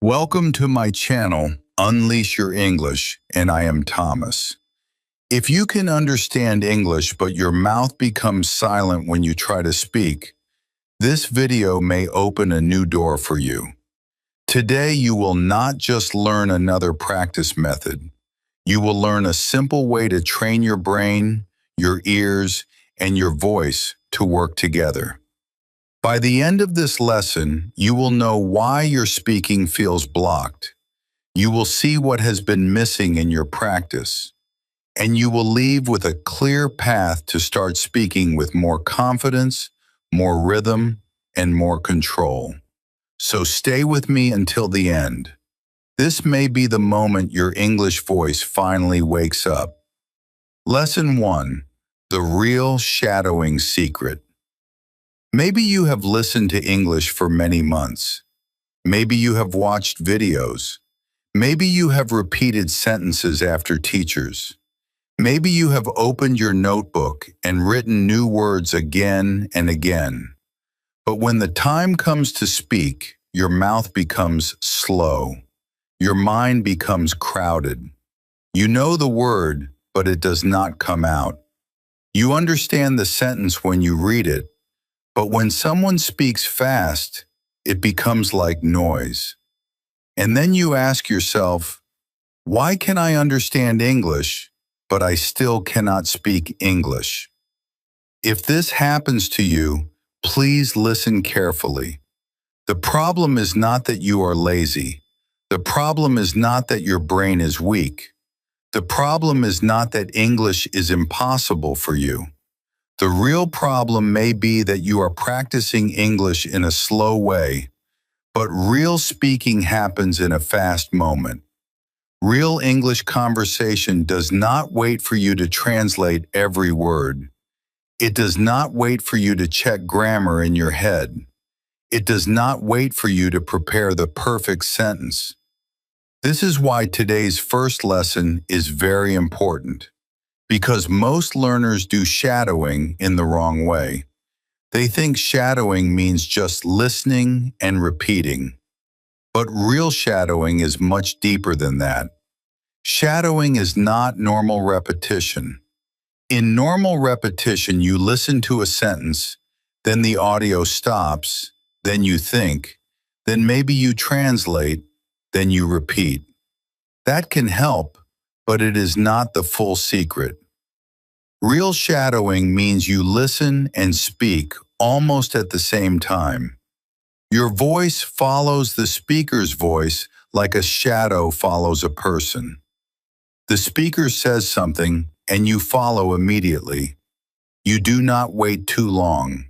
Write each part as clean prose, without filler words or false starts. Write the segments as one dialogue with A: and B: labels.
A: Welcome to my channel, Unleash Your English, and I am Thomas. If you can understand English but your mouth becomes silent when you try to speak, this video may open a new door for you. Today you will not just learn another practice method. You will learn a simple way to train your brain, your ears, and your voice to work together. By the end of this lesson, you will know why your speaking feels blocked. You will see what has been missing in your practice, and you will leave with a clear path to start speaking with more confidence, more rhythm, and more control. So stay with me until the end. This may be the moment your English voice finally wakes up. Lesson 1: The Real Shadowing Secret. Maybe you have listened to English for many months. Maybe you have watched videos. Maybe you have repeated sentences after teachers. Maybe you have opened your notebook and written new words again and again. But when the time comes to speak, your mouth becomes slow. Your mind becomes crowded. You know the word, but it does not come out. You understand the sentence when you read it, but when someone speaks fast, it becomes like noise. And then you ask yourself, why can I understand English, but I still cannot speak English? If this happens to you, please listen carefully. The problem is not that you are lazy. The problem is not that your brain is weak. The problem is not that English is impossible for you. The real problem may be that you are practicing English in a slow way, but real speaking happens in a fast moment. Real English conversation does not wait for you to translate every word. It does not wait for you to check grammar in your head. It does not wait for you to prepare the perfect sentence. This is why today's first lesson is very important. Because most learners do shadowing in the wrong way. They think shadowing means just listening and repeating. But real shadowing is much deeper than that. Shadowing is not normal repetition. In normal repetition, you listen to a sentence, then the audio stops, then you think, then maybe you translate, then you repeat. That can help, but it is not the full secret. Real shadowing means you listen and speak almost at the same time. Your voice follows the speaker's voice like a shadow follows a person. The speaker says something and you follow immediately. You do not wait too long.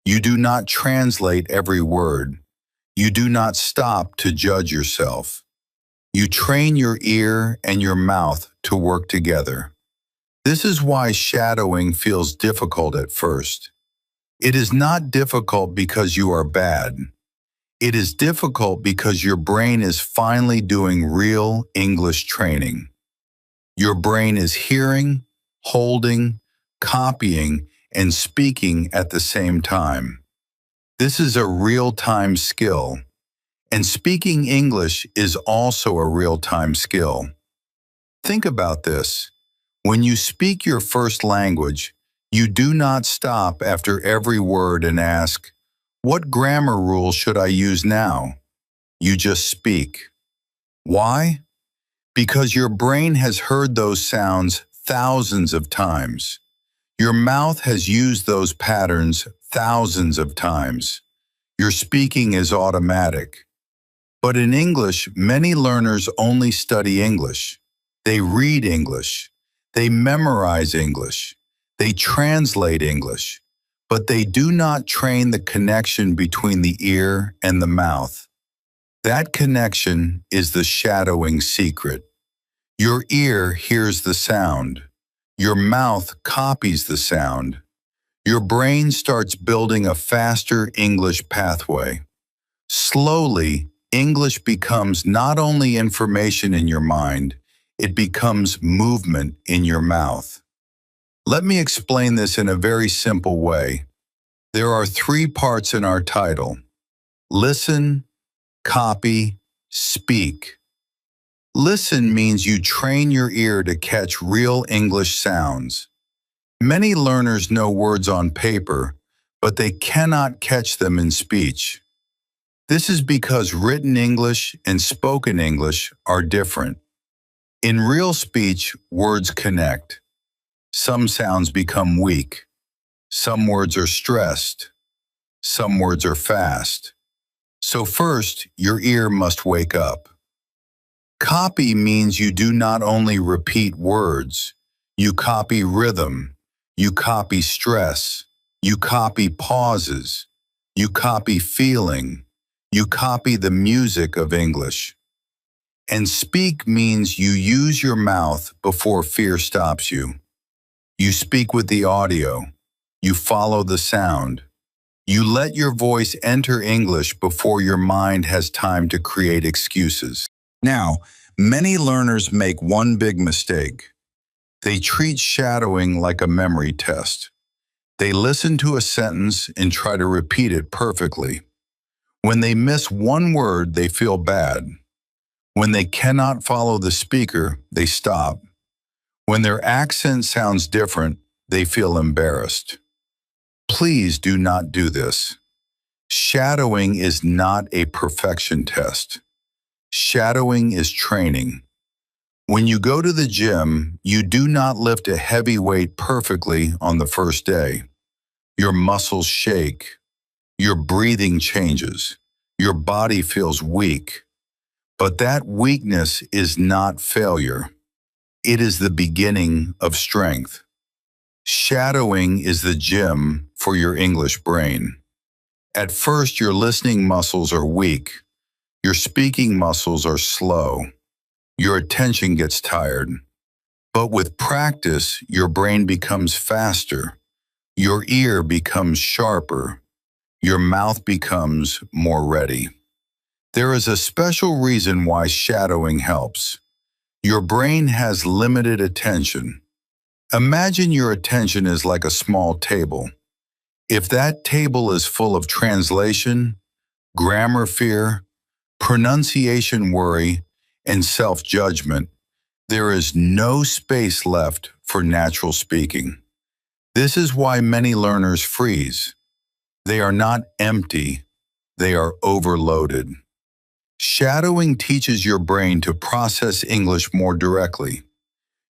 A: You do not translate every word. You do not stop to judge yourself. You train your ear and your mouth to work together. This is why shadowing feels difficult at first. It is not difficult because you are bad. It is difficult because your brain is finally doing real English training. Your brain is hearing, holding, copying, and speaking at the same time. This is a real-time skill. And speaking English is also a real-time skill. Think about this. When you speak your first language, you do not stop after every word and ask, what grammar rule should I use now? You just speak. Why? Because your brain has heard those sounds thousands of times. Your mouth has used those patterns thousands of times. Your speaking is automatic. But in English, many learners only study English. They read English. They memorize English. They translate English. But they do not train the connection between the ear and the mouth. That connection is the shadowing secret. Your ear hears the sound. Your mouth copies the sound. Your brain starts building a faster English pathway. Slowly, English becomes not only information in your mind, it becomes movement in your mouth. Let me explain this in a very simple way. There are 3 parts in our title: listen, copy, Speak. Listen means you train your ear to catch real English sounds. Many learners know words on paper, but they cannot catch them in speech. This is because written English and spoken English are different. In real speech, words connect. Some sounds become weak. Some words are stressed. Some words are fast. So first, your ear must wake up. Copy means you do not only repeat words, you copy rhythm, you copy stress, you copy pauses, you copy feeling, you copy the music of English. And speak means you use your mouth before fear stops you. You speak with the audio. You follow the sound. You let your voice enter English before your mind has time to create excuses. Now, many learners make one big mistake. They treat shadowing like a memory test. They listen to a sentence and try to repeat it perfectly. When they miss one word, they feel bad. When they cannot follow the speaker, they stop. When their accent sounds different, they feel embarrassed. Please do not do this. Shadowing is not a perfection test. Shadowing is training. When you go to the gym, you do not lift a heavy weight perfectly on the first day. Your muscles shake. Your breathing changes. Your body feels weak. But that weakness is not failure. It is the beginning of strength. Shadowing is the gym for your English brain. At first, your listening muscles are weak. Your speaking muscles are slow. Your attention gets tired. But with practice, your brain becomes faster. Your ear becomes sharper. Your mouth becomes more ready. There is a special reason why shadowing helps. Your brain has limited attention. Imagine your attention is like a small table. If that table is full of translation, grammar fear, pronunciation worry, and self-judgment, there is no space left for natural speaking. This is why many learners freeze. They are not empty, they are overloaded. Shadowing teaches your brain to process English more directly.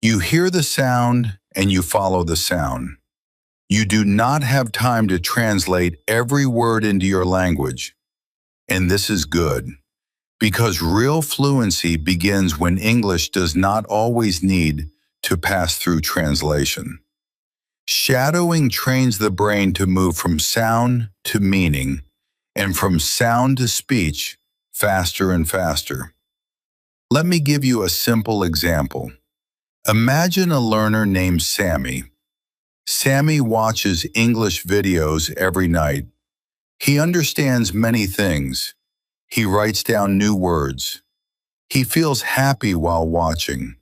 A: You hear the sound and you follow the sound. You do not have time to translate every word into your language. And this is good, because real fluency begins when English does not always need to pass through translation. Shadowing trains the brain to move from sound to meaning, and from sound to speech, faster and faster. Let me give you a simple example. Imagine a learner named Sammy. Sammy watches English videos every night. He understands many things. He writes down new words. He feels happy while watching.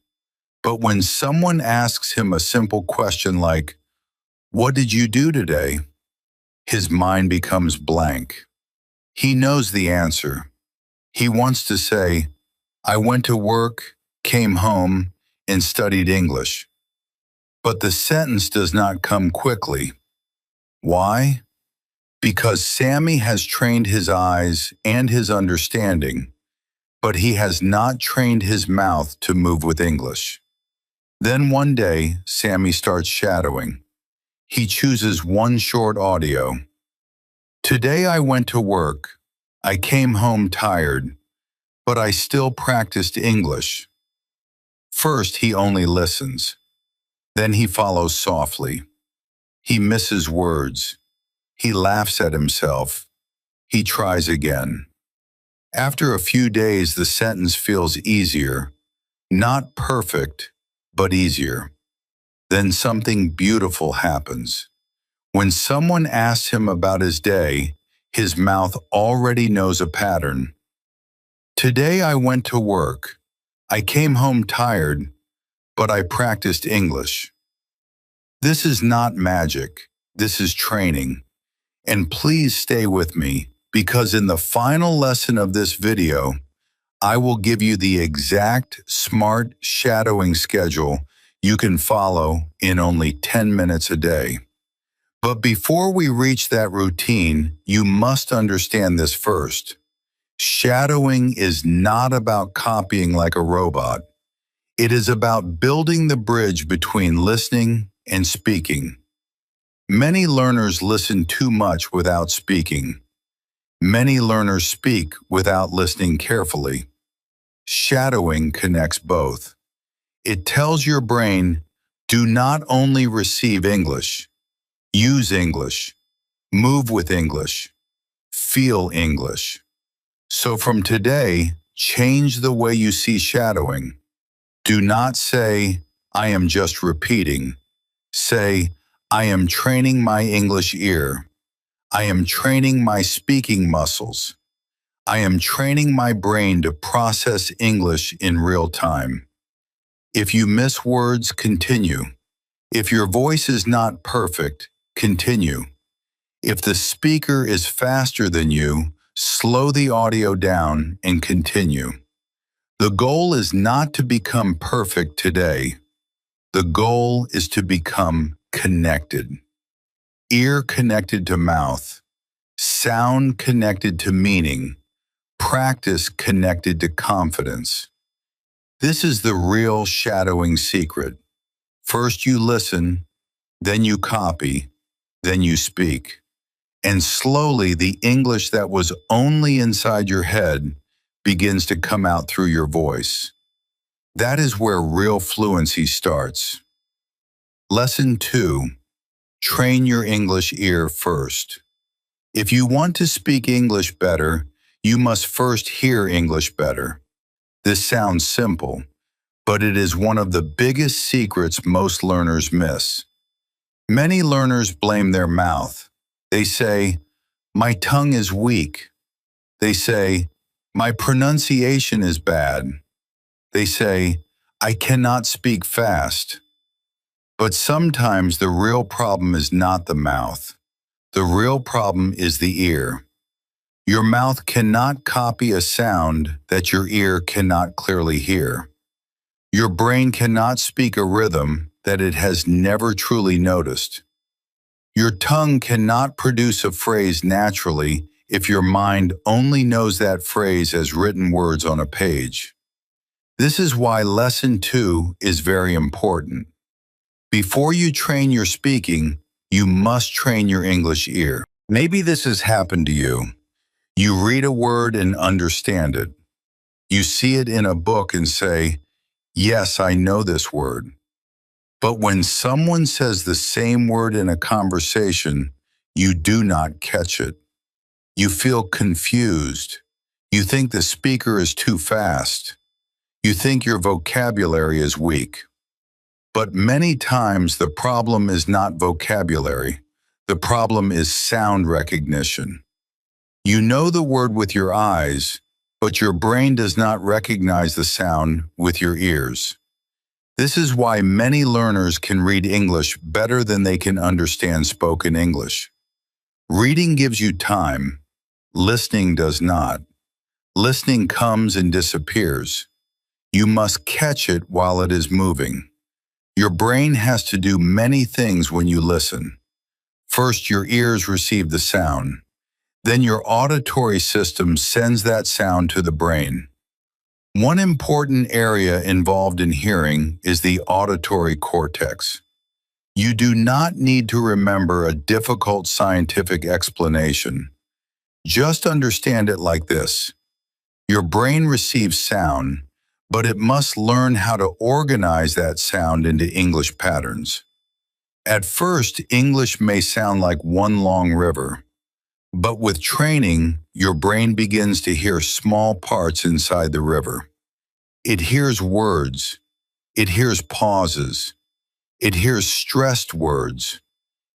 A: But when someone asks him a simple question like, "What did you do today?" his mind becomes blank. He knows the answer. He wants to say, "I went to work, came home, and studied English." But the sentence does not come quickly. Why? Because Sammy has trained his eyes and his understanding, but he has not trained his mouth to move with English. Then one day, Sammy starts shadowing. He chooses one short audio. "Today I went to work. I came home tired, but I still practiced English." First, he only listens. Then he follows softly. He misses words. He laughs at himself. He tries again. After a few days, the sentence feels easier. Not perfect, but easier. Then something beautiful happens. When someone asks him about his day, his mouth already knows a pattern. "Today I went to work. I came home tired, but I practiced English." This is not magic. This is training. And please stay with me, because in the final lesson of this video, I will give you the exact SMART shadowing schedule you can follow in only 10 minutes a day. But before we reach that routine, you must understand this first. Shadowing is not about copying like a robot. It is about building the bridge between listening and speaking. Many learners listen too much without speaking. Many learners speak without listening carefully. Shadowing connects both. It tells your brain, do not only receive English, use English, move with English, feel English. So from today, change the way you see shadowing. Do not say, I am just repeating. Say, I am training my English ear. I am training my speaking muscles. I am training my brain to process English in real time. If you miss words, continue. If your voice is not perfect, continue. If the speaker is faster than you, slow the audio down and continue. The goal is not to become perfect today. The goal is to become connected. Ear connected to mouth, sound connected to meaning, practice connected to confidence. This is the real shadowing secret. First you listen, then you copy, then you speak. And slowly the English that was only inside your head begins to come out through your voice. That is where real fluency starts. Lesson 2. Train your English ear first. If you want to speak English better, you must first hear English better. This sounds simple, but it is one of the biggest secrets most learners miss. Many learners blame their mouth. They say, my tongue is weak. They say, my pronunciation is bad. They say, I cannot speak fast. But sometimes the real problem is not the mouth. The real problem is the ear. Your mouth cannot copy a sound that your ear cannot clearly hear. Your brain cannot speak a rhythm that it has never truly noticed. Your tongue cannot produce a phrase naturally if your mind only knows that phrase as written words on a page. This is why Lesson 2 is very important. Before you train your speaking, you must train your English ear. Maybe this has happened to you. You read a word and understand it. You see it in a book and say, yes, I know this word. But when someone says the same word in a conversation, you do not catch it. You feel confused. You think the speaker is too fast. You think your vocabulary is weak. But many times the problem is not vocabulary. The problem is sound recognition. You know the word with your eyes, but your brain does not recognize the sound with your ears. This is why many learners can read English better than they can understand spoken English. Reading gives you time. Listening does not. Listening comes and disappears. You must catch it while it is moving. Your brain has to do many things when you listen. First, your ears receive the sound. Then your auditory system sends that sound to the brain. One important area involved in hearing is the auditory cortex. You do not need to remember a difficult scientific explanation. Just understand it like this. Your brain receives sound, but it must learn how to organize that sound into English patterns. At first, English may sound like one long river, but with training, your brain begins to hear small parts inside the river. It hears words. It hears pauses. It hears stressed words.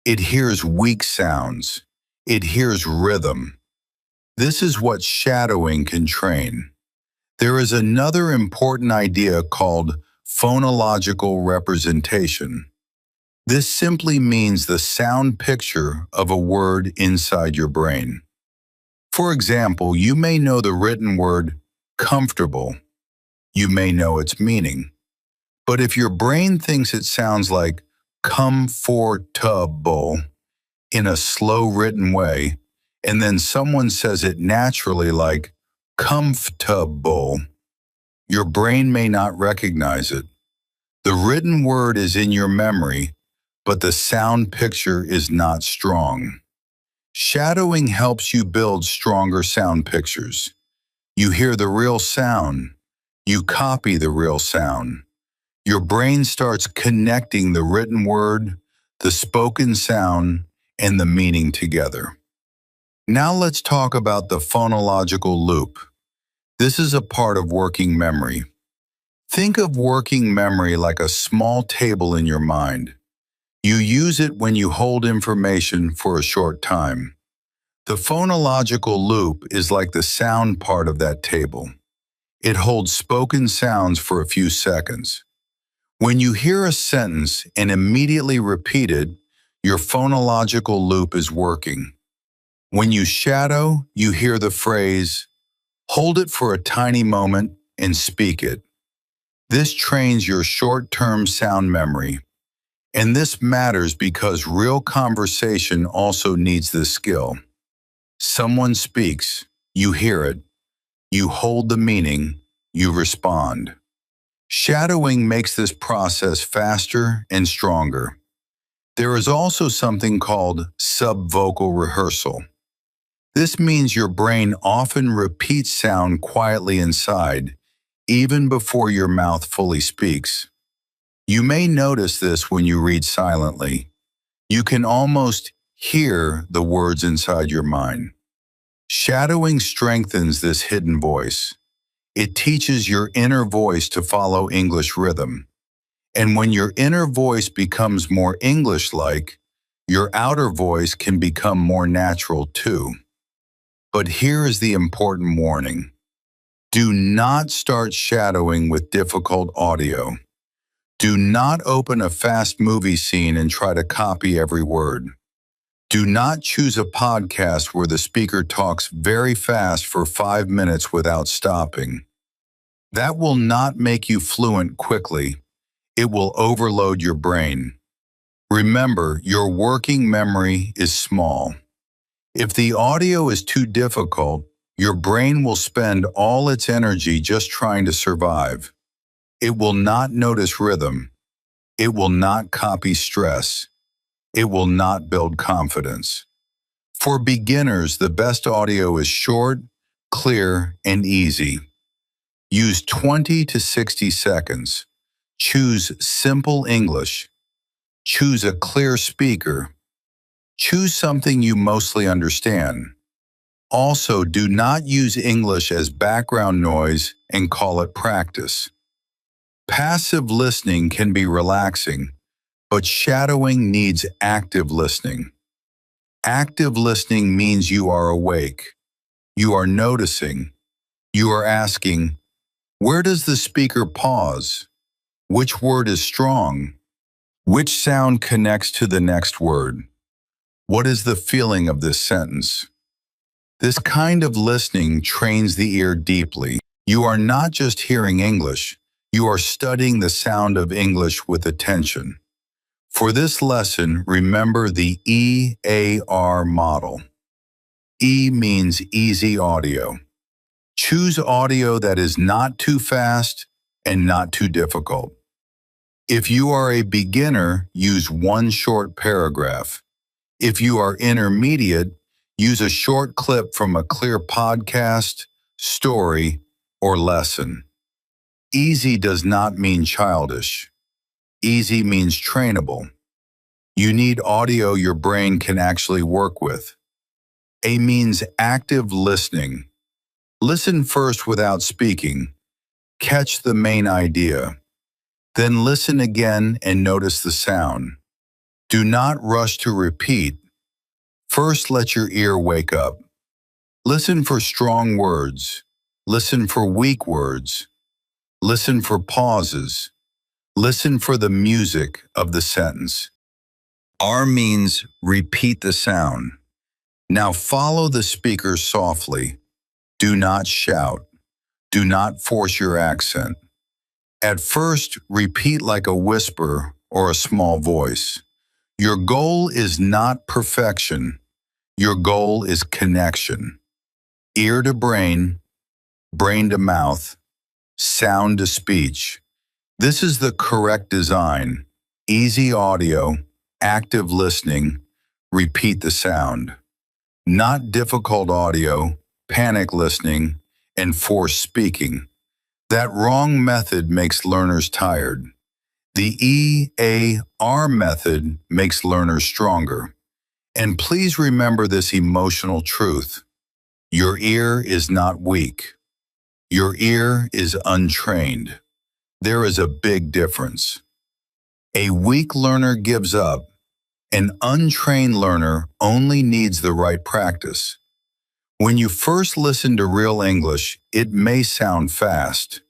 A: It hears weak sounds. It hears rhythm. This is what shadowing can train. There is another important idea called phonological representation. This simply means the sound picture of a word inside your brain. For example, you may know the written word comfortable, you may know its meaning. But if your brain thinks it sounds like comfortable in a slow written way, and then someone says it naturally like comfortable, your brain may not recognize it. The written word is in your memory, but the sound picture is not strong. Shadowing helps you build stronger sound pictures. You hear the real sound. You copy the real sound. Your brain starts connecting the written word, the spoken sound, and the meaning together. Now let's talk about the phonological loop. This is a part of working memory. Think of working memory like a small table in your mind. You use it when you hold information for a short time. The phonological loop is like the sound part of that table. It holds spoken sounds for a few seconds. When you hear a sentence and immediately repeat it, your phonological loop is working. When you shadow, you hear the phrase, hold it for a tiny moment and speak it. This trains your short-term sound memory. And this matters because real conversation also needs this skill. Someone speaks, you hear it, you hold the meaning, you respond. Shadowing makes this process faster and stronger. There is also something called subvocal rehearsal. This means your brain often repeats sound quietly inside, even before your mouth fully speaks. You may notice this when you read silently. You can almost hear the words inside your mind. Shadowing strengthens this hidden voice. It teaches your inner voice to follow English rhythm. And when your inner voice becomes more English-like, your outer voice can become more natural too. But here is the important warning. Do not start shadowing with difficult audio. Do not open a fast movie scene and try to copy every word. Do not choose a podcast where the speaker talks very fast for 5 minutes without stopping. That will not make you fluent quickly. It will overload your brain. Remember, your working memory is small. If the audio is too difficult, your brain will spend all its energy just trying to survive. It will not notice rhythm. It will not copy stress. It will not build confidence. For beginners, the best audio is short, clear, and easy. Use 20 to 60 seconds. Choose simple English. Choose a clear speaker. Choose something you mostly understand. Also, do not use English as background noise and call it practice. Passive listening can be relaxing, but shadowing needs active listening. Active listening means you are awake. You are noticing. You are asking, where does the speaker pause? Which word is strong? Which sound connects to the next word? What is the feeling of this sentence? This kind of listening trains the ear deeply. You are not just hearing English, you are studying the sound of English with attention. For this lesson, remember the EAR model. E means easy audio. Choose audio that is not too fast and not too difficult. If you are a beginner, use one short paragraph. If you are intermediate, use a short clip from a clear podcast, story, or lesson. Easy does not mean childish. Easy means trainable. You need audio your brain can actually work with. A means active listening. Listen first without speaking. Catch the main idea. Then listen again and notice the sound. Do not rush to repeat. First, let your ear wake up. Listen for strong words. Listen for weak words. Listen for pauses. Listen for the music of the sentence. R means repeat the sound. Now follow the speaker softly. Do not shout. Do not force your accent. At first, repeat like a whisper or a small voice. Your goal is not perfection. Your goal is connection. Ear to brain, brain to mouth, sound to speech. This is the correct design. Easy audio, active listening, repeat the sound. Not difficult audio, panic listening, and forced speaking. That wrong method makes learners tired. The EAR method makes learners stronger. And please remember this emotional truth. Your ear is not weak. Your ear is untrained. There is a big difference. A weak learner gives up. An untrained learner only needs the right practice. When you first listen to real English, it may sound fast,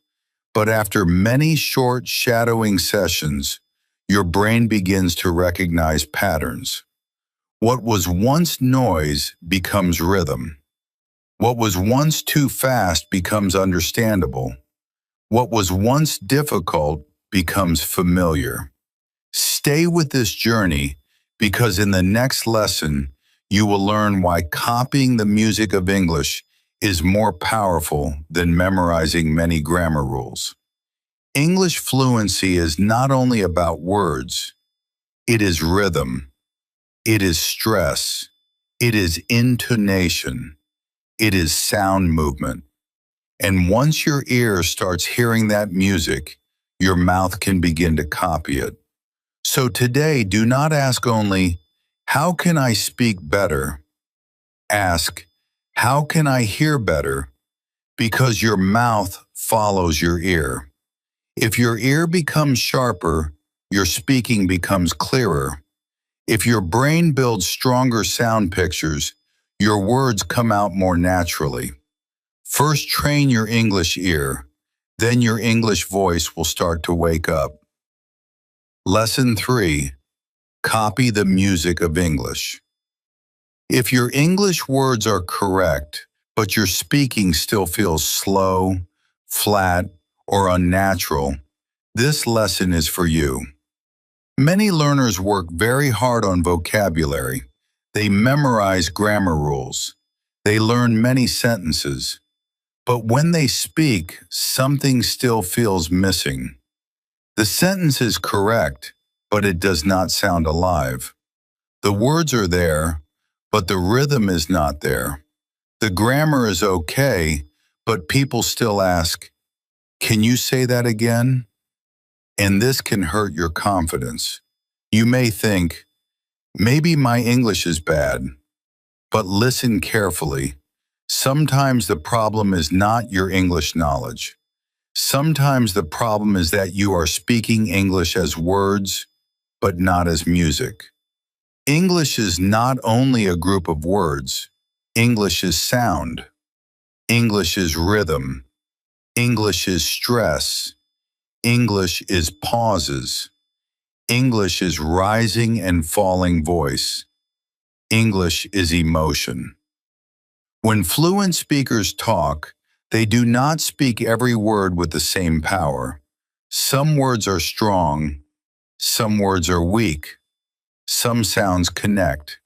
A: but after many short shadowing sessions, your brain begins to recognize patterns. What was once noise becomes rhythm. What was once too fast becomes understandable. What was once difficult becomes familiar. Stay with this journey because in the next lesson, you will learn why copying the music of English is more powerful than memorizing many grammar rules. English fluency is not only about words, it is rhythm, it is stress, it is intonation, it is sound movement. And once your ear starts hearing that music, your mouth can begin to copy it. So today, do not ask only, how can I speak better? Ask, how can I hear better? Because your mouth follows your ear. If your ear becomes sharper, your speaking becomes clearer. If your brain builds stronger sound pictures, your words come out more naturally. First train your English ear, then your English voice will start to wake up. Lesson 3. Copy the music of English. If your English words are correct, but your speaking still feels slow, flat, or unnatural, this lesson is for you. Many learners work very hard on vocabulary. They memorize grammar rules. They learn many sentences. But when they speak, something still feels missing. The sentence is correct, but it does not sound alive. The words are there, but the rhythm is not there. The grammar is okay, but people still ask, "Can you say that again?" And this can hurt your confidence. You may think, maybe my English is bad, but listen carefully. Sometimes the problem is not your English knowledge. Sometimes the problem is that you are speaking English as words, but not as music. English is not only a group of words. English is sound. English is rhythm. English is stress. English is pauses. English is rising and falling voice. English is emotion. When fluent speakers talk, they do not speak every word with the same power. Some words are strong, some words are weak, some sounds connect.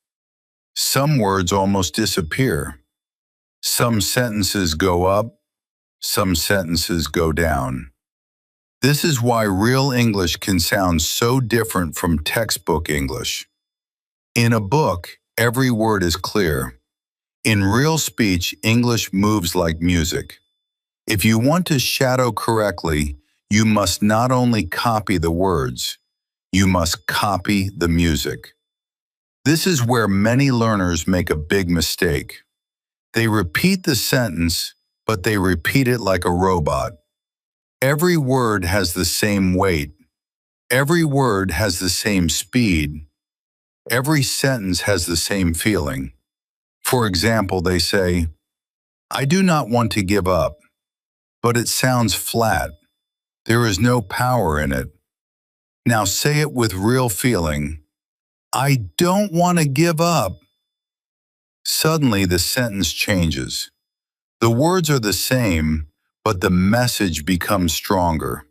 A: Some words almost disappear. Some sentences go up, some sentences go down. This is why real English can sound so different from textbook English. In a book, every word is clear. In real speech, English moves like music. If you want to shadow correctly, you must not only copy the words, you must copy the music. This is where many learners make a big mistake. They repeat the sentence, but they repeat it like a robot. Every word has the same weight. Every word has the same speed. Every sentence has the same feeling. For example, they say, "I do not want to give up," but it sounds flat. There is no power in it. Now say it with real feeling. "I don't want to give up." Suddenly the sentence changes. The words are the same, but the message becomes stronger.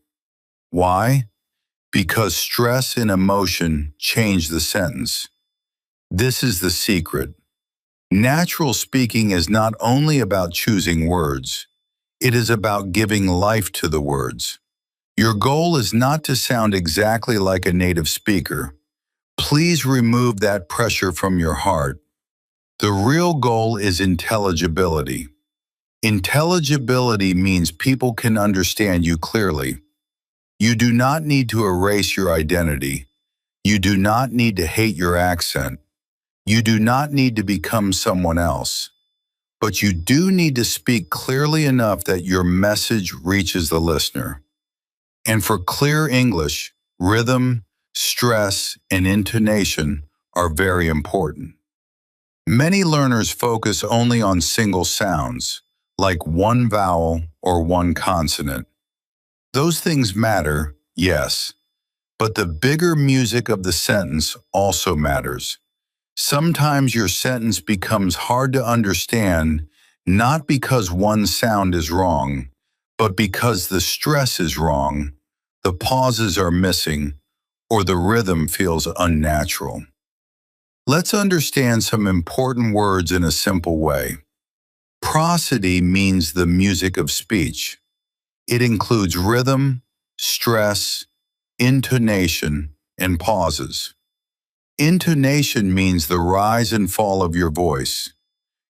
A: Why? Because stress and emotion change the sentence. This is the secret. Natural speaking is not only about choosing words, it is about giving life to the words. Your goal is not to sound exactly like a native speaker. Please remove that pressure from your heart. The real goal is intelligibility. Intelligibility means people can understand you clearly. You do not need to erase your identity. You do not need to hate your accent. You do not need to become someone else. But you do need to speak clearly enough that your message reaches the listener. And for clear English, rhythm, stress, and intonation are very important. Many learners focus only on single sounds, like one vowel or one consonant. Those things matter, yes, but the bigger music of the sentence also matters. Sometimes your sentence becomes hard to understand, not because one sound is wrong, but because the stress is wrong, the pauses are missing, or the rhythm feels unnatural. Let's understand some important words in a simple way. Prosody means the music of speech. It includes rhythm, stress, intonation, and pauses. Intonation means the rise and fall of your voice.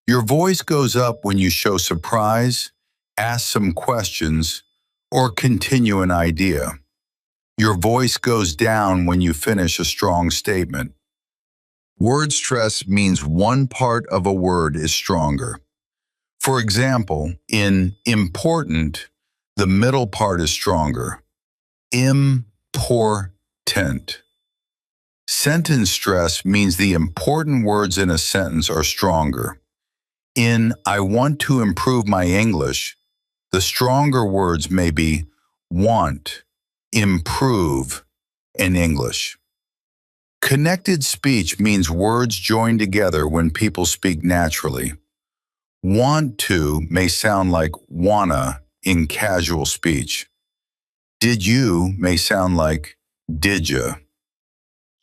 A: Your voice goes up when you show surprise, ask some questions, or continue an idea. Your voice goes down when you finish a strong statement. Word stress means one part of a word is stronger. For example, in important, the middle part is stronger. Important. Sentence stress means the important words in a sentence are stronger. In I want to improve my English, the stronger words may be want, improve, and English. Connected speech means words join together when people speak naturally. Want to may sound like wanna in casual speech. Did you may sound like did ya.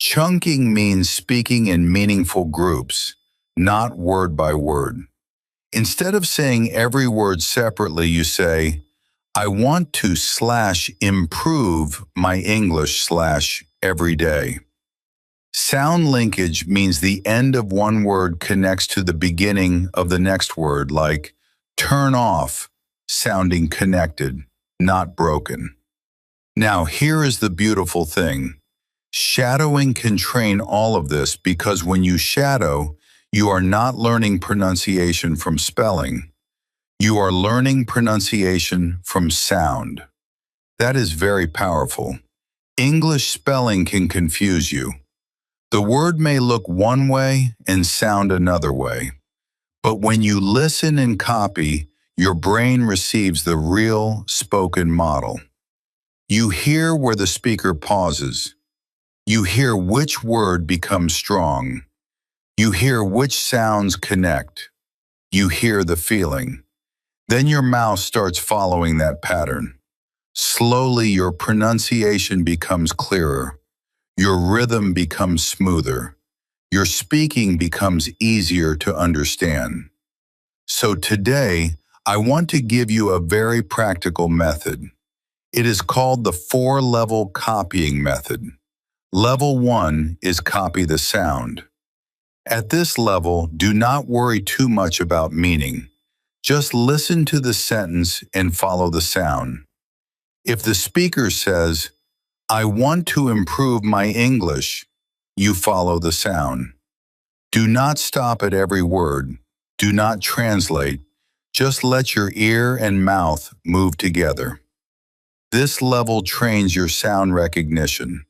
A: Chunking means speaking in meaningful groups, not word by word. Instead of saying every word separately, you say, I want to /improve my English /every day. Sound linkage means the end of one word connects to the beginning of the next word, like turn off, sounding connected, not broken. Now, here is the beautiful thing. Shadowing can train all of this because when you shadow, you are not learning pronunciation from spelling. You are learning pronunciation from sound. That is very powerful. English spelling can confuse you. The word may look one way and sound another way. But when you listen and copy, your brain receives the real spoken model. You hear where the speaker pauses. You hear which word becomes strong. You hear which sounds connect. You hear the feeling. Then your mouth starts following that pattern. Slowly, your pronunciation becomes clearer. Your rhythm becomes smoother. Your speaking becomes easier to understand. So today, I want to give you a very practical method. It is called the 4-level copying method. Level 1 is copy the sound. At this level, do not worry too much about meaning. Just listen to the sentence and follow the sound. If the speaker says, I want to improve my English, you follow the sound. Do not stop at every word. Do not translate. Just let your ear and mouth move together. This level trains your sound recognition.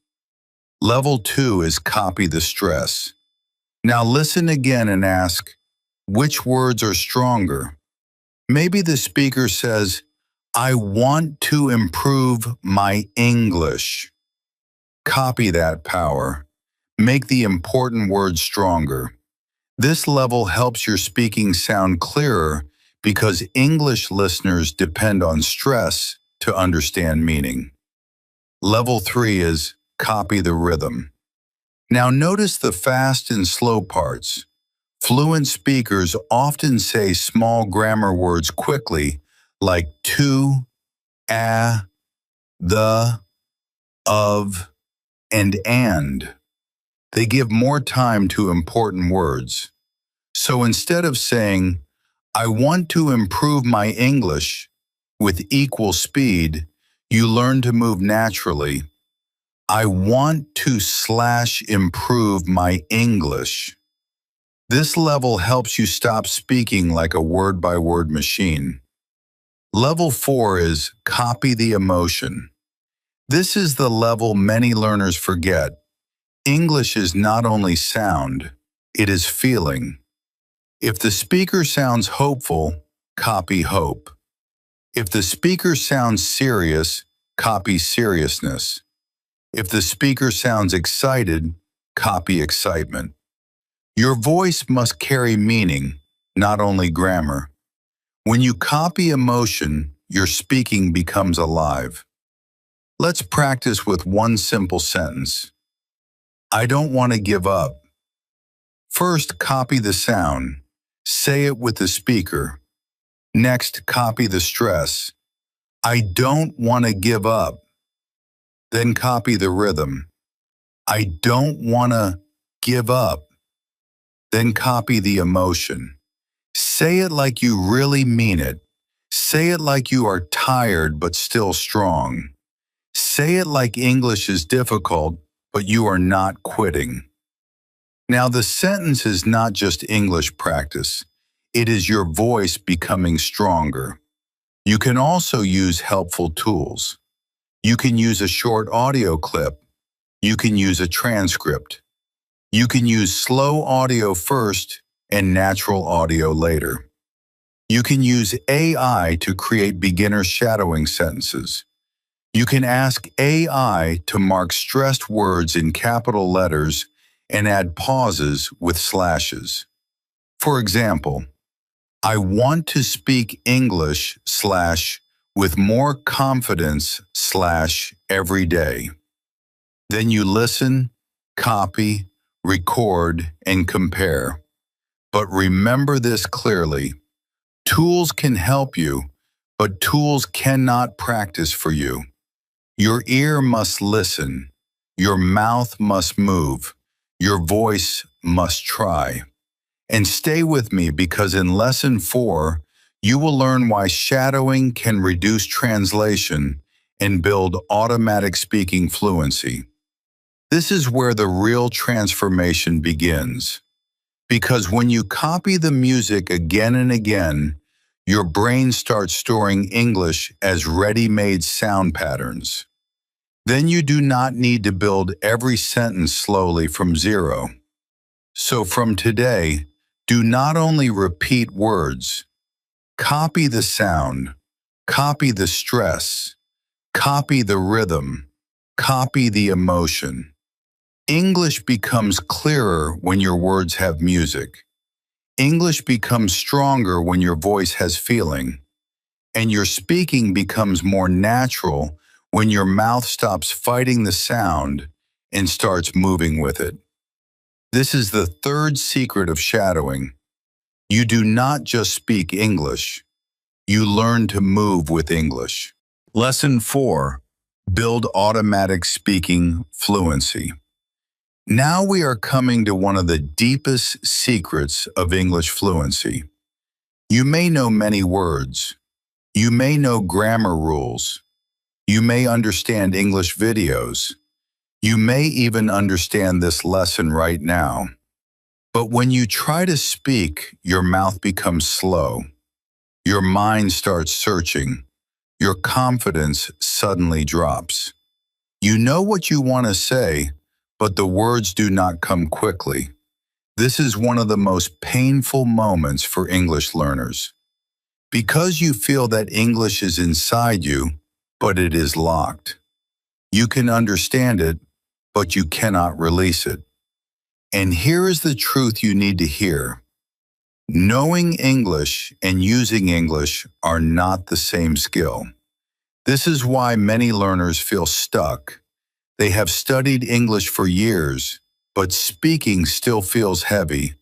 A: Level 2 is copy the stress. Now listen again and ask, which words are stronger? Maybe the speaker says, I want to improve my English. Copy that power. Make the important words stronger. This level helps your speaking sound clearer because English listeners depend on stress to understand meaning. Level 3 is copy the rhythm. Now notice the fast and slow parts. Fluent speakers often say small grammar words quickly, like to, the, of, and. They give more time to important words. So instead of saying, I want to improve my English with equal speed, you learn to move naturally. I want to improve my English. This level helps you stop speaking like a word-by-word machine. Level 4 is copy the emotion. This is the level many learners forget. English is not only sound, it is feeling. If the speaker sounds hopeful, copy hope. If the speaker sounds serious, copy seriousness. If the speaker sounds excited, copy excitement. Your voice must carry meaning, not only grammar. When you copy emotion, your speaking becomes alive. Let's practice with one simple sentence. I don't want to give up. First, copy the sound. Say it with the speaker. Next, copy the stress. I don't want to give up. Then copy the rhythm. I don't want to give up. Then copy the emotion. Say it like you really mean it. Say it like you are tired but still strong. Say it like English is difficult, but you are not quitting. Now, the sentence is not just English practice. It is your voice becoming stronger. You can also use helpful tools. You can use a short audio clip. You can use a transcript. You can use slow audio first and natural audio later. You can use AI to create beginner shadowing sentences. You can ask AI to mark stressed words in capital letters and add pauses with slashes. For example, I want to speak English with more confidence every day. Then you listen, copy, record, and compare. But remember this clearly. Tools can help you, but tools cannot practice for you. Your ear must listen. Your mouth must move. Your voice must try. And stay with me because in Lesson 4, you will learn why shadowing can reduce translation and build automatic speaking fluency. This is where the real transformation begins. Because when you copy the music again and again, your brain starts storing English as ready-made sound patterns. Then you do not need to build every sentence slowly from zero. So from today, do not only repeat words, copy the sound, copy the stress, copy the rhythm, copy the emotion. English becomes clearer when your words have music. English becomes stronger when your voice has feeling. And your speaking becomes more natural when your mouth stops fighting the sound and starts moving with it. This is the third secret of shadowing. You do not just speak English. You learn to move with English. Lesson 4. Build automatic speaking fluency. Now we are coming to one of the deepest secrets of English fluency. You may know many words. You may know grammar rules. You may understand English videos. You may even understand this lesson right now. But when you try to speak, your mouth becomes slow. Your mind starts searching. Your confidence suddenly drops. You know what you want to say, but the words do not come quickly. This is one of the most painful moments for English learners. Because you feel that English is inside you, but it is locked. You can understand it, but you cannot release it. And here is the truth you need to hear. Knowing English and using English are not the same skill. This is why many learners feel stuck. They have studied English for years, but speaking still feels heavy.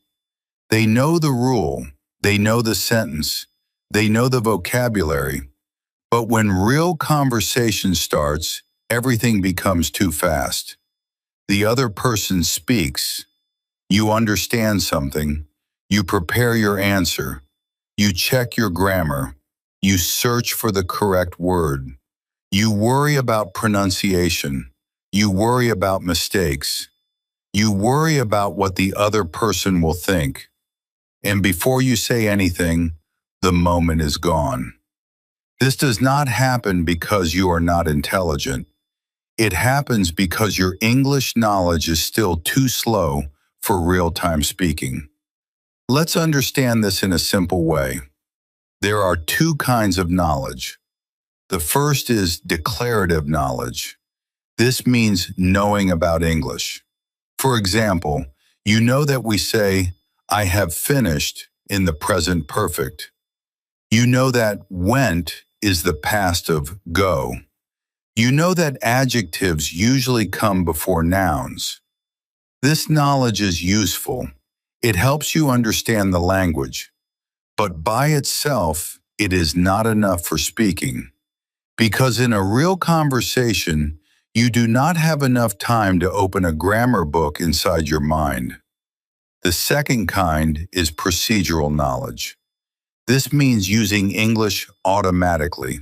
A: They know the rule, they know the sentence, they know the vocabulary, but when real conversation starts, everything becomes too fast. The other person speaks. You understand something. You prepare your answer. You check your grammar. You search for the correct word. You worry about pronunciation. You worry about mistakes. You worry about what the other person will think. And before you say anything, the moment is gone. This does not happen because you are not intelligent. It happens because your English knowledge is still too slow for real-time speaking. Let's understand this in a simple way. There are two kinds of knowledge. The first is declarative knowledge. This means knowing about English. For example, you know that we say, "I have finished" in the present perfect. You know that went is the past of go. You know that adjectives usually come before nouns. This knowledge is useful. It helps you understand the language. But by itself, it is not enough for speaking. Because in a real conversation, you do not have enough time to open a grammar book inside your mind. The second kind is procedural knowledge. This means using English automatically.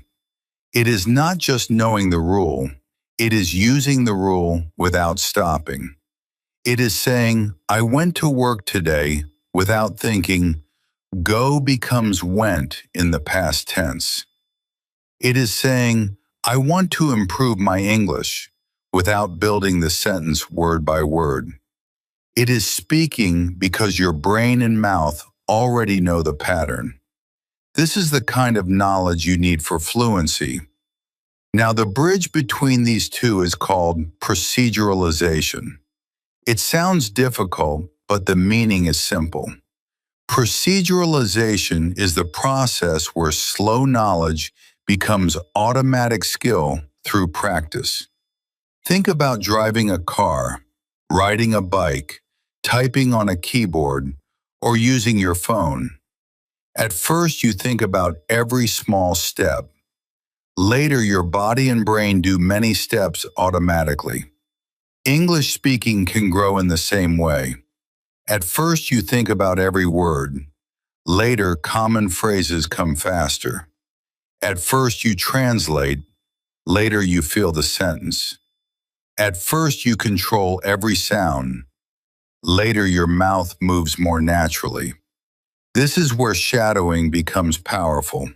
A: It is not just knowing the rule, it is using the rule without stopping. It is saying, "I went to work today," without thinking, "go" becomes went in the past tense. It is saying, "I want to improve my English," without building the sentence word by word. It is speaking because your brain and mouth already know the pattern. This is the kind of knowledge you need for fluency. Now, the bridge between these two is called proceduralization. It sounds difficult, but the meaning is simple. Proceduralization is the process where slow knowledge becomes automatic skill through practice. Think about driving a car, riding a bike, typing on a keyboard, or using your phone. At first, you think about every small step. Later, your body and brain do many steps automatically. English speaking can grow in the same way. At first, you think about every word. Later, common phrases come faster. At first, you translate. Later, you feel the sentence. At first, you control every sound. Later, your mouth moves more naturally. This is where shadowing becomes powerful.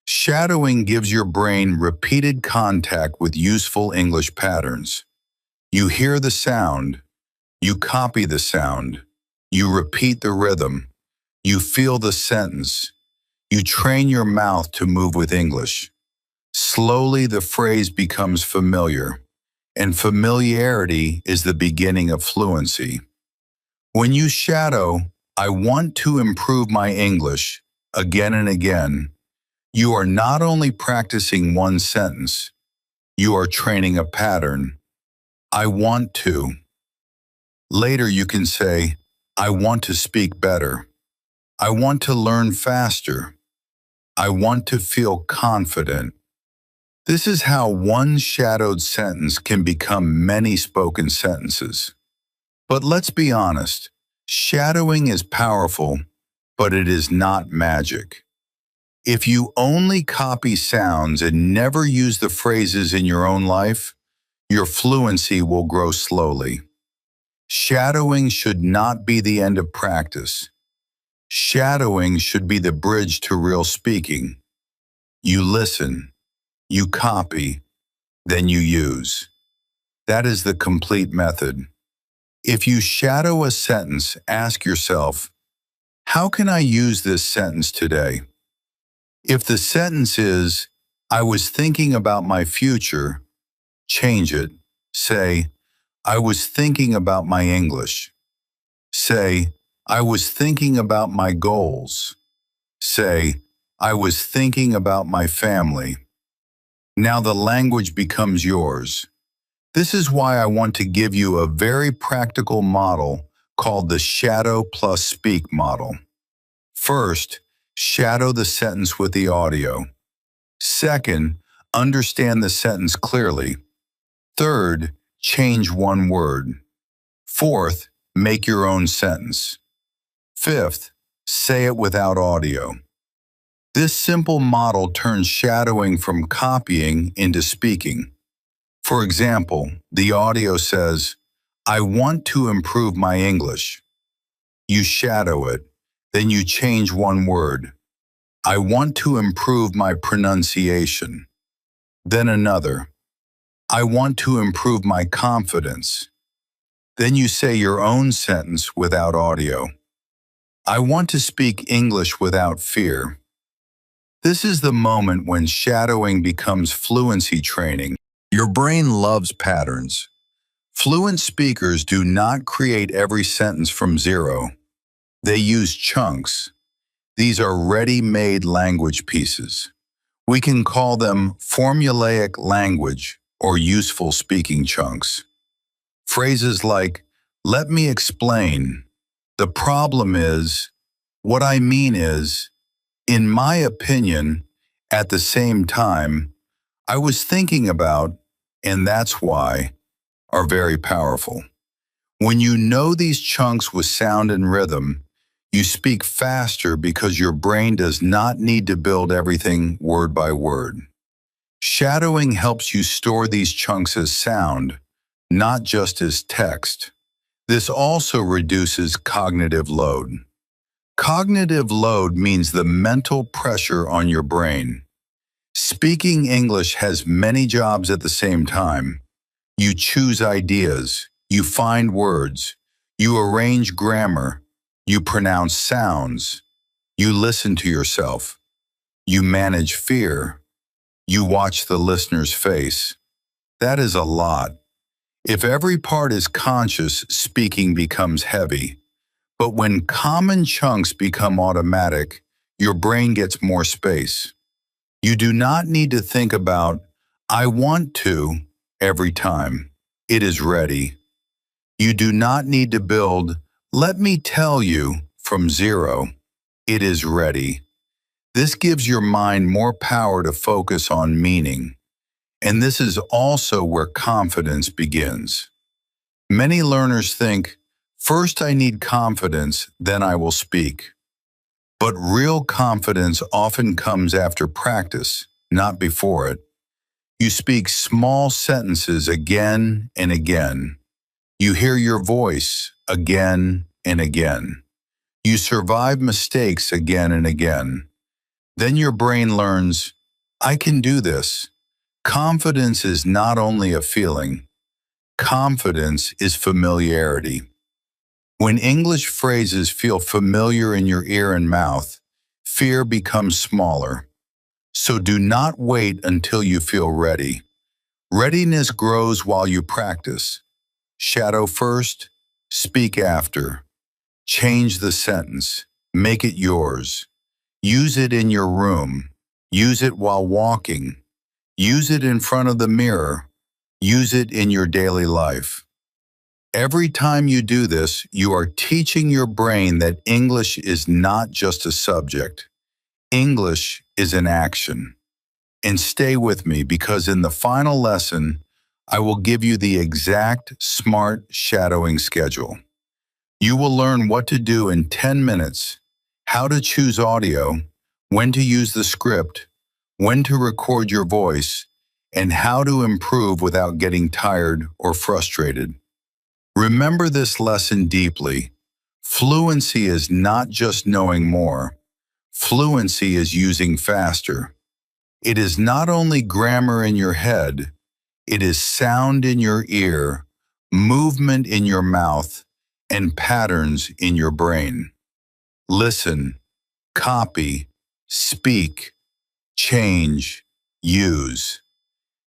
A: Shadowing gives your brain repeated contact with useful English patterns. You hear the sound. You copy the sound. You repeat the rhythm. You feel the sentence. You train your mouth to move with English. Slowly, the phrase becomes familiar, and familiarity is the beginning of fluency. When you shadow, "I want to improve my English," again and again, you are not only practicing one sentence, you are training a pattern. "I want to." Later, you can say, "I want to speak better." "I want to learn faster." "I want to feel confident." This is how one shadowed sentence can become many spoken sentences. But let's be honest, shadowing is powerful, but it is not magic. If you only copy sounds and never use the phrases in your own life, your fluency will grow slowly. Shadowing should not be the end of practice. Shadowing should be the bridge to real speaking. You listen, you copy, then you use. That is the complete method. If you shadow a sentence, ask yourself, how can I use this sentence today? If the sentence is, "I was thinking about my future," change it. Say, "I was thinking about my English." Say, I was thinking about my goals. Say, I was thinking about my family. Now the language becomes yours. This is why I want to give you a very practical model called the shadow plus speak model. First, shadow the sentence with the audio. Second, understand the sentence clearly. Third, change one word. Fourth, make your own sentence. Fifth, say it without audio. This simple model turns shadowing from copying into speaking. For example, the audio says, I want to improve my English. You shadow it, then you change one word. I want to improve my pronunciation. Then another. I want to improve my confidence. Then you say your own sentence without audio. I want to speak English without fear. This is the moment when shadowing becomes fluency training. Your brain loves patterns. Fluent speakers do not create every sentence from zero. They use chunks. These are ready-made language pieces. We can call them formulaic language or useful speaking chunks. Phrases like, let me explain. The problem is, what I mean is, in my opinion, at the same time, I was thinking about, and that's why, are very powerful. When you know these chunks with sound and rhythm, you speak faster because your brain does not need to build everything word by word. Shadowing helps you store these chunks as sound, not just as text. This also reduces cognitive load. Cognitive load means the mental pressure on your brain. Speaking English has many jobs at the same time. You choose ideas, you find words, you arrange grammar, you pronounce sounds, you listen to yourself, you manage fear, you watch the listener's face. That is a lot. If every part is conscious, speaking becomes heavy. But when common chunks become automatic, your brain gets more space. You do not need to think about, I want to, every time. It is ready. You do not need to build, let me tell you, from zero. It is ready. This gives your mind more power to focus on meaning. And this is also where confidence begins. Many learners think, first I need confidence, then I will speak. But real confidence often comes after practice, not before it. You speak small sentences again and again. You hear your voice again and again. You survive mistakes again and again. Then your brain learns, I can do this. Confidence is not only a feeling. Confidence is familiarity. When English phrases feel familiar in your ear and mouth, fear becomes smaller. So do not wait until you feel ready. Readiness grows while you practice. Shadow first, speak after. Change the sentence. Make it yours. Use it in your room. Use it while walking. Use it in front of the mirror. Use it in your daily life. Every time you do this, you are teaching your brain that English is not just a subject. English is an action. And stay with me because in the final lesson, I will give you the exact SMART shadowing schedule. You will learn what to do in 10 minutes, how to choose audio, when to use the script, when to record your voice, and how to improve without getting tired or frustrated. Remember this lesson deeply. Fluency is not just knowing more. Fluency is using faster. It is not only grammar in your head, it is sound in your ear, movement in your mouth, and patterns in your brain. Listen, copy, speak, change, use.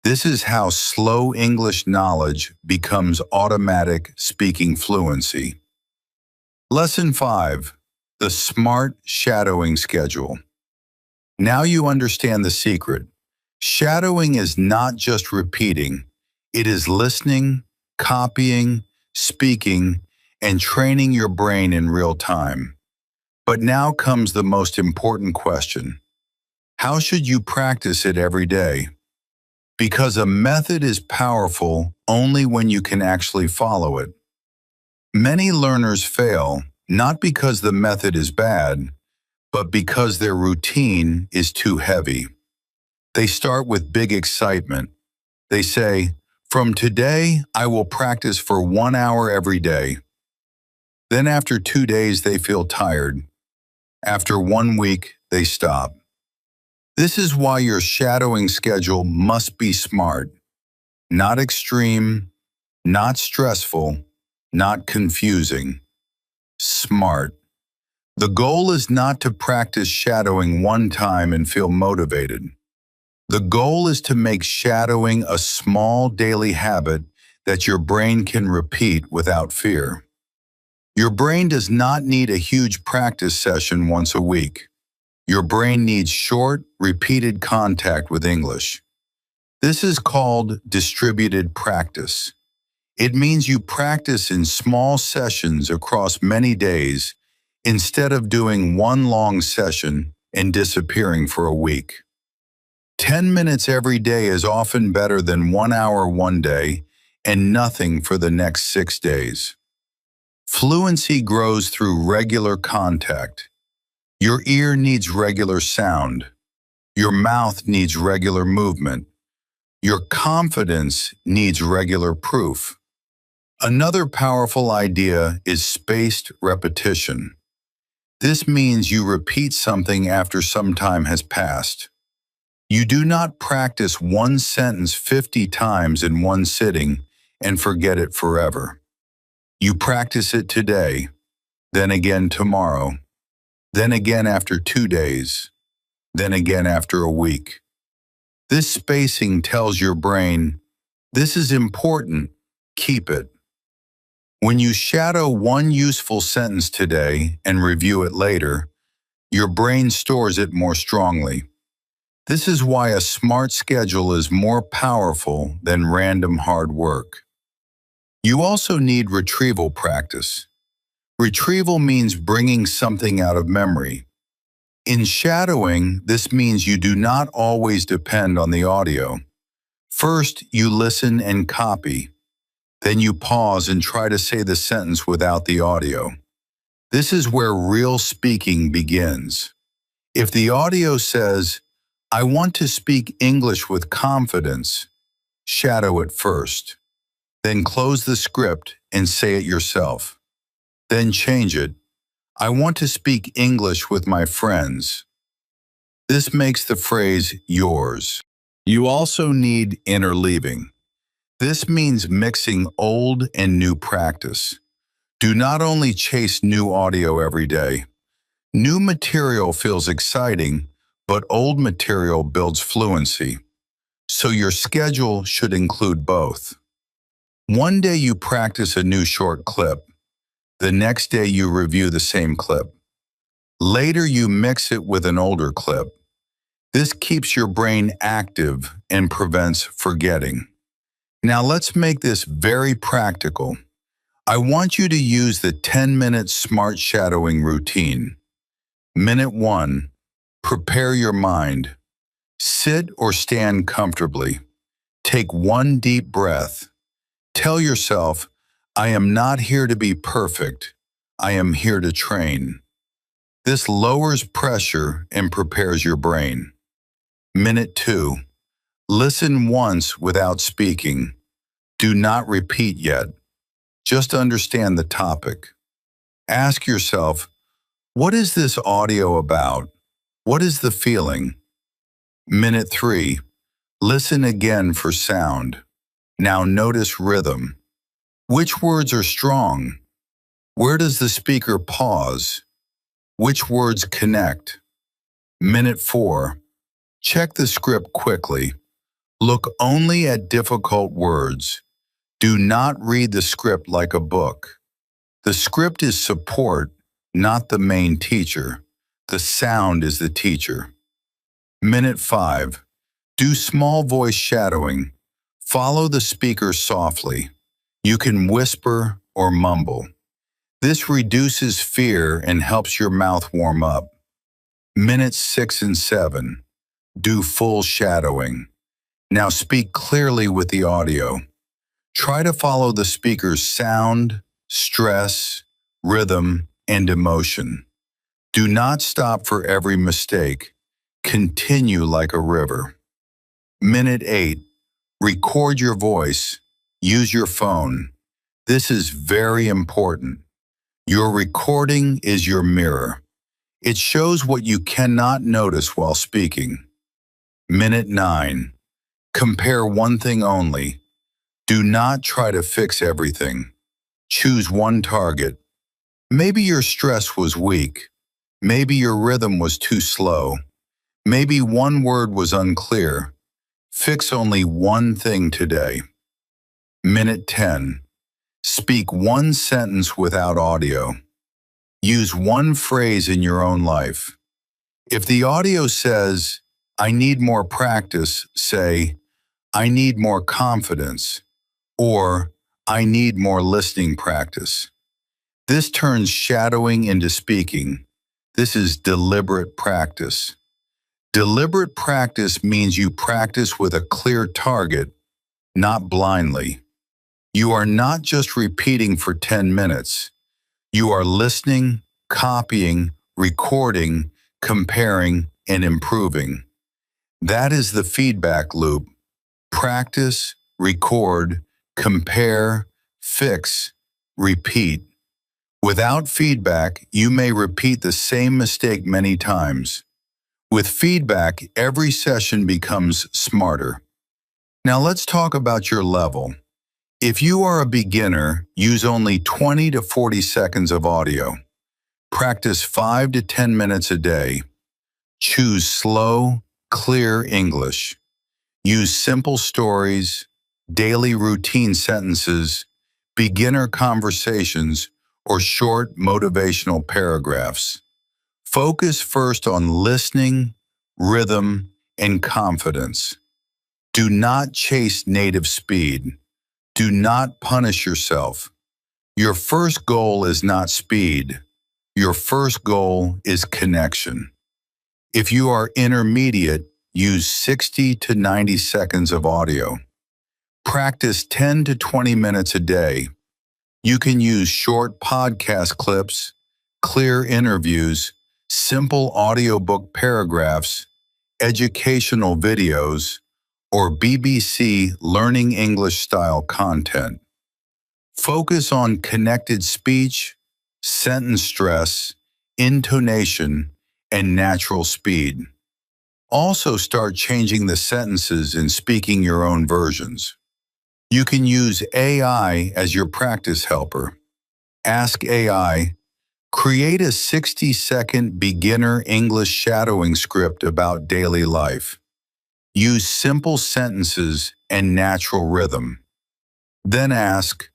A: This is how slow English knowledge becomes automatic speaking fluency. Lesson 5. The SMART Shadowing Schedule. Now you understand the secret. Shadowing is not just repeating. It is listening, copying, speaking, and training your brain in real time. But now comes the most important question. How should you practice it every day? Because a method is powerful only when you can actually follow it. Many learners fail, not because the method is bad, but because their routine is too heavy. They start with big excitement. They say, "From today, I will practice for 1 hour every day." Then after 2 days, they feel tired. After 1 week, they stop. This is why your shadowing schedule must be smart, not extreme, not stressful, not confusing. Smart. The goal is not to practice shadowing one time and feel motivated. The goal is to make shadowing a small daily habit that your brain can repeat without fear. Your brain does not need a huge practice session once a week. Your brain needs short, repeated contact with English. This is called distributed practice. It means you practice in small sessions across many days instead of doing one long session and disappearing for a week. 10 minutes every day is often better than 1 hour one day and nothing for the next 6 days. Fluency grows through regular contact. Your ear needs regular sound. Your mouth needs regular movement. Your confidence needs regular proof. Another powerful idea is spaced repetition. This means you repeat something after some time has passed. You do not practice one sentence 50 times in one sitting and forget it forever. You practice it today, then again tomorrow, then again after 2 days, then again after a week. This spacing tells your brain, this is important, keep it. When you shadow one useful sentence today and review it later, your brain stores it more strongly. This is why a smart schedule is more powerful than random hard work. You also need retrieval practice. Retrieval means bringing something out of memory. In shadowing, this means you do not always depend on the audio. First, you listen and copy. Then you pause and try to say the sentence without the audio. This is where real speaking begins. If the audio says, "I want to speak English with confidence," shadow it first. Then close the script and say it yourself. Then change it. "I want to speak English with my friends." This makes the phrase yours. You also need interleaving. This means mixing old and new practice. Do not only chase new audio every day. New material feels exciting, but old material builds fluency. So your schedule should include both. One day you practice a new short clip. The next day you review the same clip. Later you mix it with an older clip. This keeps your brain active and prevents forgetting. Now let's make this very practical. I want you to use the 10-minute SMART shadowing routine. Minute 1, prepare your mind. Sit or stand comfortably. Take one deep breath. Tell yourself, "I am not here to be perfect. I am here to train." This lowers pressure and prepares your brain. Minute 2, listen once without speaking. Do not repeat yet. Just understand the topic. Ask yourself, what is this audio about? What is the feeling? Minute 3, listen again for sound. Now notice rhythm. Which words are strong? Where does the speaker pause? Which words connect? Minute 4, check the script quickly. Look only at difficult words. Do not read the script like a book. The script is support, not the main teacher. The sound is the teacher. Minute 5. Do small voice shadowing. Follow the speaker softly. You can whisper or mumble. This reduces fear and helps your mouth warm up. Minutes 6 and 7. Do full shadowing. Now speak clearly with the audio. Try to follow the speaker's sound, stress, rhythm, and emotion. Do not stop for every mistake. Continue like a river. Minute 8. Record your voice. Use your phone. This is very important. Your recording is your mirror. It shows what you cannot notice while speaking. Minute 9. Compare one thing only. Do not try to fix everything. Choose one target. Maybe your stress was weak. Maybe your rhythm was too slow. Maybe one word was unclear. Fix only one thing today. Minute 10. Speak one sentence without audio. Use one phrase in your own life. If the audio says, "I need more practice," say, "I need more confidence," or "I need more listening practice." This turns shadowing into speaking. This is deliberate practice. Deliberate practice means you practice with a clear target, not blindly. You are not just repeating for 10 minutes. You are listening, copying, recording, comparing, and improving. That is the feedback loop. Practice, record, compare, fix, repeat. Without feedback, you may repeat the same mistake many times. With feedback, every session becomes smarter. Now let's talk about your level. If you are a beginner, use only 20 to 40 seconds of audio. Practice 5 to 10 minutes a day. Choose slow, clear English. Use simple stories, daily routine sentences, beginner conversations, or short motivational paragraphs. Focus first on listening, rhythm, and confidence. Do not chase native speed. Do not punish yourself. Your first goal is not speed. Your first goal is connection. If you are intermediate, use 60 to 90 seconds of audio. Practice 10 to 20 minutes a day. You can use short podcast clips, clear interviews, simple audiobook paragraphs, educational videos, or BBC Learning English style content. Focus on connected speech, sentence stress, intonation, and natural speed. Also start changing the sentences and speaking your own versions. You can use AI as your practice helper. Ask AI, create a 60-second beginner English shadowing script about daily life. Use simple sentences and natural rhythm. Then ask,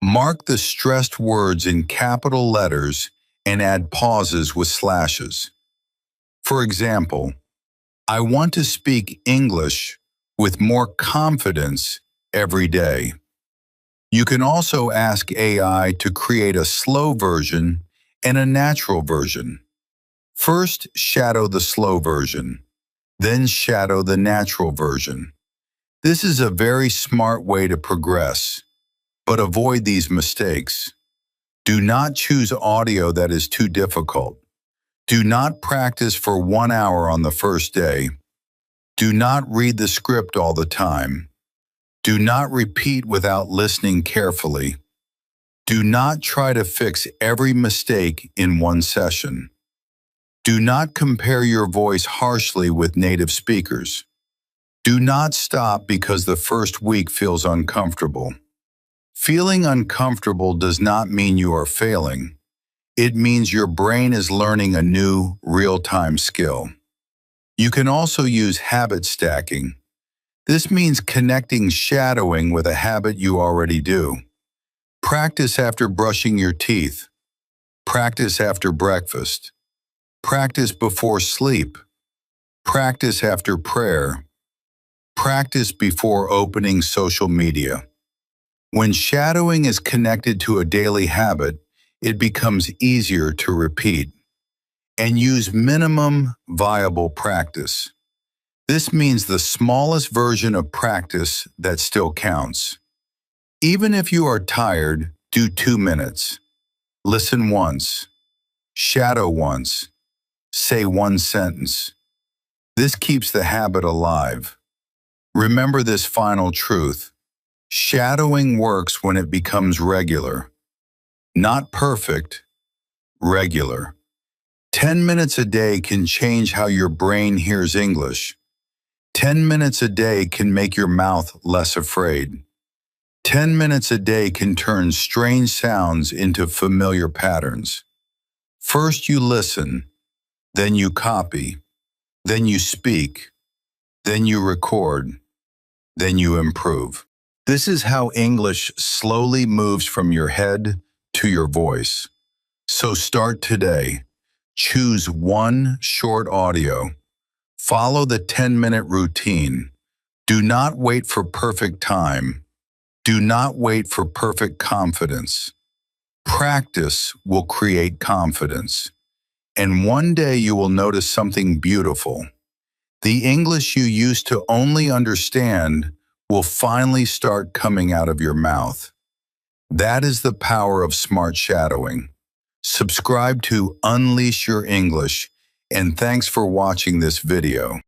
A: mark the stressed words in capital letters and add pauses with slashes. For example, I want to speak English with more confidence every day. You can also ask AI to create a slow version and a natural version. First, shadow the slow version, then shadow the natural version. This is a very smart way to progress, but avoid these mistakes. Do not choose audio that is too difficult. Do not practice for 1 hour on the first day. Do not read the script all the time. Do not repeat without listening carefully. Do not try to fix every mistake in one session. Do not compare your voice harshly with native speakers. Do not stop because the first week feels uncomfortable. Feeling uncomfortable does not mean you are failing. It means your brain is learning a new, real-time skill. You can also use habit stacking. This means connecting shadowing with a habit you already do. Practice after brushing your teeth. Practice after breakfast. Practice before sleep. Practice after prayer. Practice before opening social media. When shadowing is connected to a daily habit, it becomes easier to repeat. And use minimum viable practice. This means the smallest version of practice that still counts. Even if you are tired, do 2 minutes. Listen once. Shadow once. Say one sentence. This keeps the habit alive. Remember this final truth. Shadowing works when it becomes regular. Not perfect, regular. 10 minutes a day can change how your brain hears English. 10 minutes a day can make your mouth less afraid. 10 minutes a day can turn strange sounds into familiar patterns. First you listen, then you copy, then you speak, then you record, then you improve. This is how English slowly moves from your head to your voice. So start today. Choose one short audio. Follow the 10-minute routine. Do not wait for perfect time. Do not wait for perfect confidence. Practice will create confidence. And one day you will notice something beautiful. The English you used to only understand will finally start coming out of your mouth. That is the power of smart shadowing. Subscribe to Unleash Your English, and thanks for watching this video.